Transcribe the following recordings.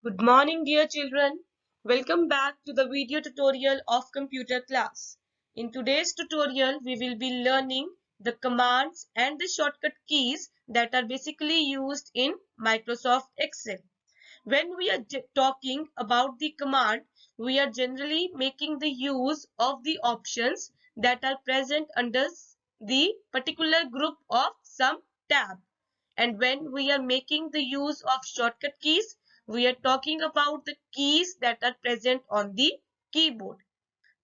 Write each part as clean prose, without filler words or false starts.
Good morning, dear children. Welcome back to the video tutorial of computer class. In today's tutorial, we will be learning the commands and the shortcut keys that are basically used in Microsoft Excel. When we are talking about the command, we are generally making the use of the options that are present under the particular group of some tab. And when we are making the use of shortcut keys, we are talking about the keys that are present on the keyboard.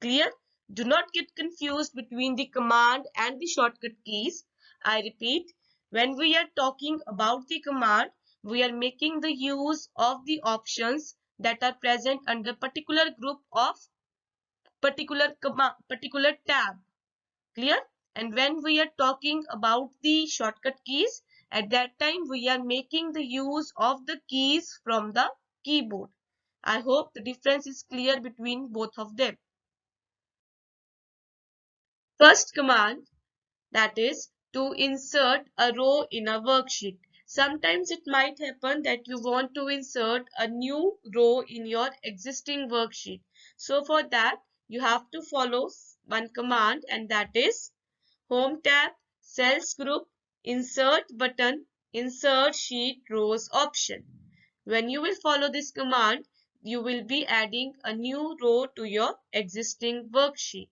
Clear? Do not get confused between the command and the shortcut keys. I repeat, when we are talking about the command, we are making the use of the options that are present under particular group of particular tab. Clear? And when we are talking about the shortcut keys, at that time we are making the use of the keys from the keyboard. I hope the difference is clear between both of them. First command, that is to insert a row in a worksheet. Sometimes it might happen that you want to insert a new row in your existing worksheet. So for that, you have to follow one command, and that is Home tab, Cells group, Insert button, Insert sheet rows option. When you will follow this command, you will be adding a new row to your existing worksheet.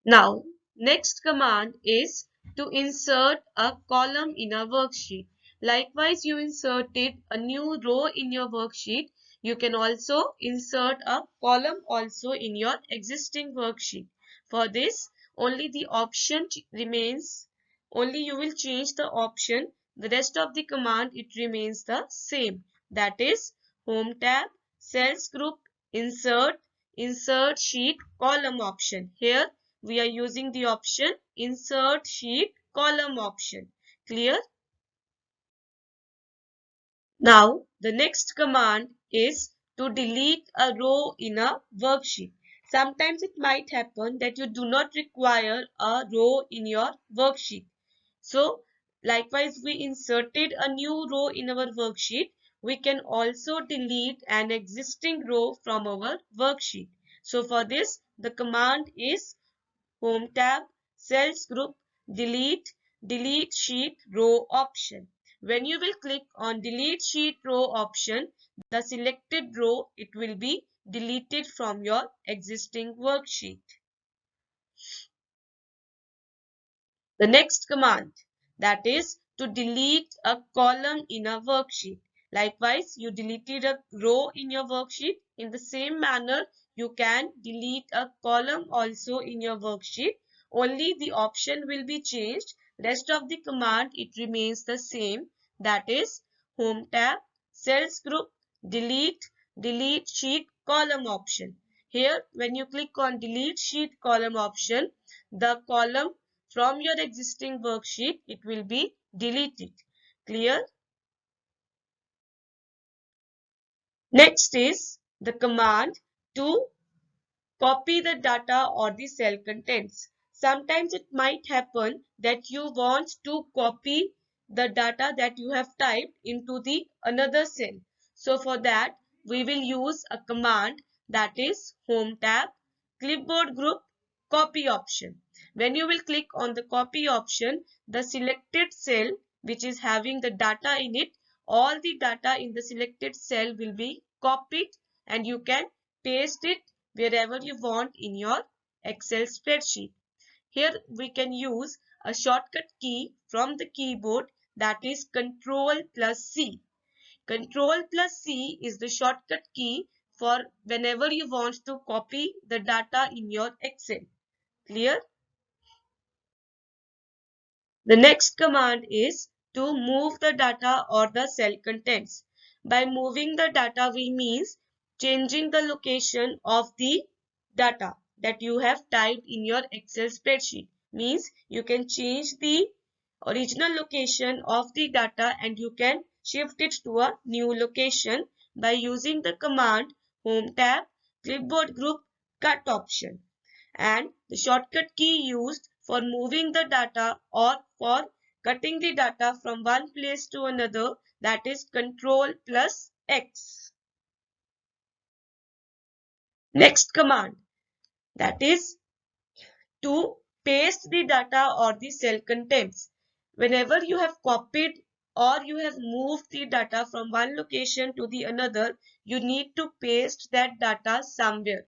Now, next command is to insert a column in a worksheet. Likewise, you inserted a new row in your worksheet. You can also insert a column also in your existing worksheet. For this, only the option remains, only you will change the option. The rest of the command, it remains the same. That is Home tab, Cells group, Insert sheet, column option. Here, we are using the option insert sheet column option. Clear? Now the next command is to delete a row in a worksheet. Sometimes it might happen that you do not require a row in your worksheet. So likewise, we inserted a new row in our worksheet. We can also delete an existing row from our worksheet. So for this, the command is Home tab, Cells group, Delete sheet row option. When you will click on Delete sheet row option, the selected row, it will be deleted from your existing worksheet. The next command, that is to delete a column in a worksheet. Likewise, you deleted a row in your worksheet. In the same manner, you can delete a column also in your worksheet. Only the option will be changed. Rest of the command, it remains the same. That is Home tab, Cells group, Delete sheet column option. Here, when you click on Delete sheet column option, the column from your existing worksheet, it will be deleted. Clear? Next is the command to copy the data or the cell contents. Sometimes it might happen that you want to copy the data that you have typed into the another cell. So for that, we will use a command, that is Home tab, Clipboard group, Copy option. When you will click on the copy option, the selected cell which is having the data in it, all the data in the selected cell will be copied, and you can paste it wherever you want in your Excel spreadsheet. Here we can use a shortcut key from the keyboard, that is Ctrl plus C. Ctrl plus C is the shortcut key for whenever you want to copy the data in your Excel. Clear? The next command is to move the data or the cell contents. By moving the data, we means changing the location of the data that you have typed in your Excel spreadsheet. Means you can change the original location of the data and you can shift it to a new location by using the command Home tab, Clipboard group, Cut option. And the shortcut key used for moving the data or for cutting the data from one place to another, that is Control plus X. Next command, that is to paste the data or the cell contents. Whenever you have copied or you have moved the data from one location to the another, you need to paste that data somewhere.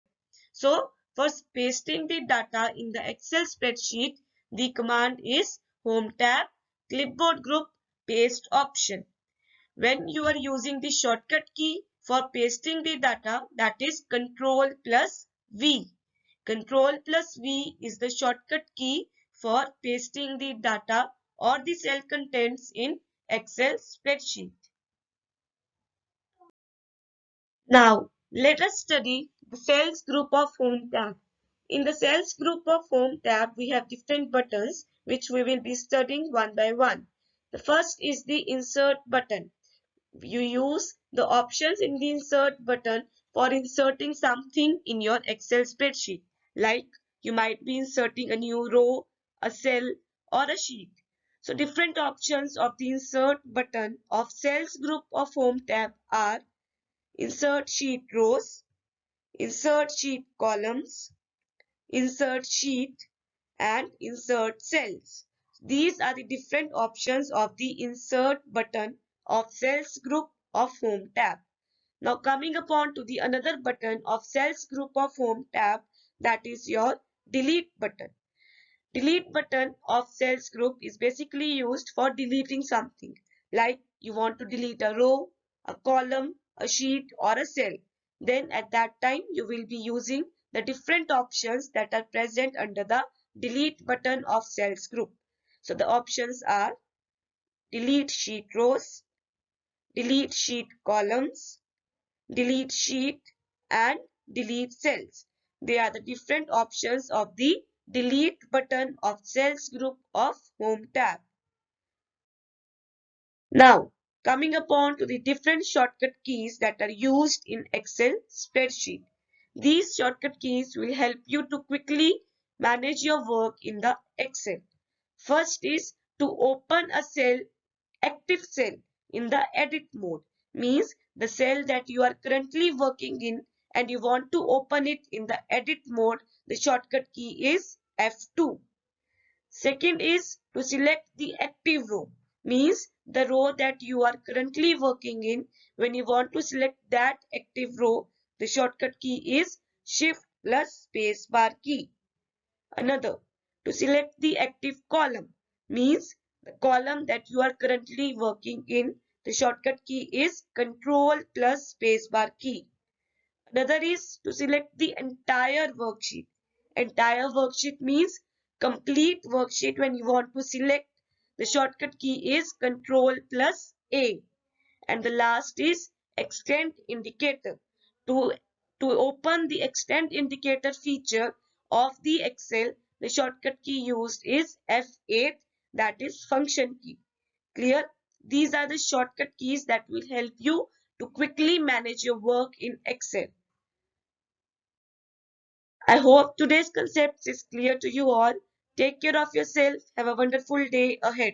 So for pasting the data in the Excel spreadsheet, the command is Home tab, Clipboard group, Paste option. When you are using the shortcut key for pasting the data, that is Control plus V. Control plus V is the shortcut key for pasting the data or the cell contents in Excel spreadsheet. Now, let us study the cells group of Home tab. In the cells group of Home tab, we have different buttons which we will be studying one by one. The first is the Insert button. You use the options in the Insert button for inserting something in your Excel spreadsheet. Like you might be inserting a new row, a cell, or a sheet. So different options of the Insert button of Cells group of Home tab are Insert Sheet Rows, Insert Sheet Columns, Insert Sheet, and Insert Cells. These are the different options of the Insert button of Cells group of Home tab. Now coming upon to the another button of Cells group of Home tab, that is your Delete button. Delete button of Cells group is basically used for deleting something. Like you want to delete a row, a column, a sheet, or a cell. Then at that time you will be using the different options that are present under the Delete button of Cells group. So the options are Delete Sheet Rows, Delete Sheet Columns, Delete Sheet, and Delete Cells. They are the different options of the Delete button of Cells group of Home tab. Now, coming upon to the different shortcut keys that are used in Excel spreadsheet. These shortcut keys will help you to quickly manage your work in the Excel. First is to open a cell, active cell in the edit mode. Means the cell that you are currently working in and you want to open it in the edit mode, the shortcut key is F2. Second is to select the active row. Means the row that you are currently working in. When you want to select that active row, the shortcut key is Shift plus spacebar key. Another, to select the active column, means the column that you are currently working in, the shortcut key is Control plus spacebar key. Another is to select the entire worksheet. Entire worksheet means complete worksheet. When you want to select, the shortcut key is Control plus A. And the last is Extend Indicator. To, to open the Extend Indicator feature of the Excel, the shortcut key used is F8, that is function key. Clear? These are the shortcut keys that will help you to quickly manage your work in Excel. I hope today's concept is clear to you all. Take care of yourself. Have a wonderful day ahead.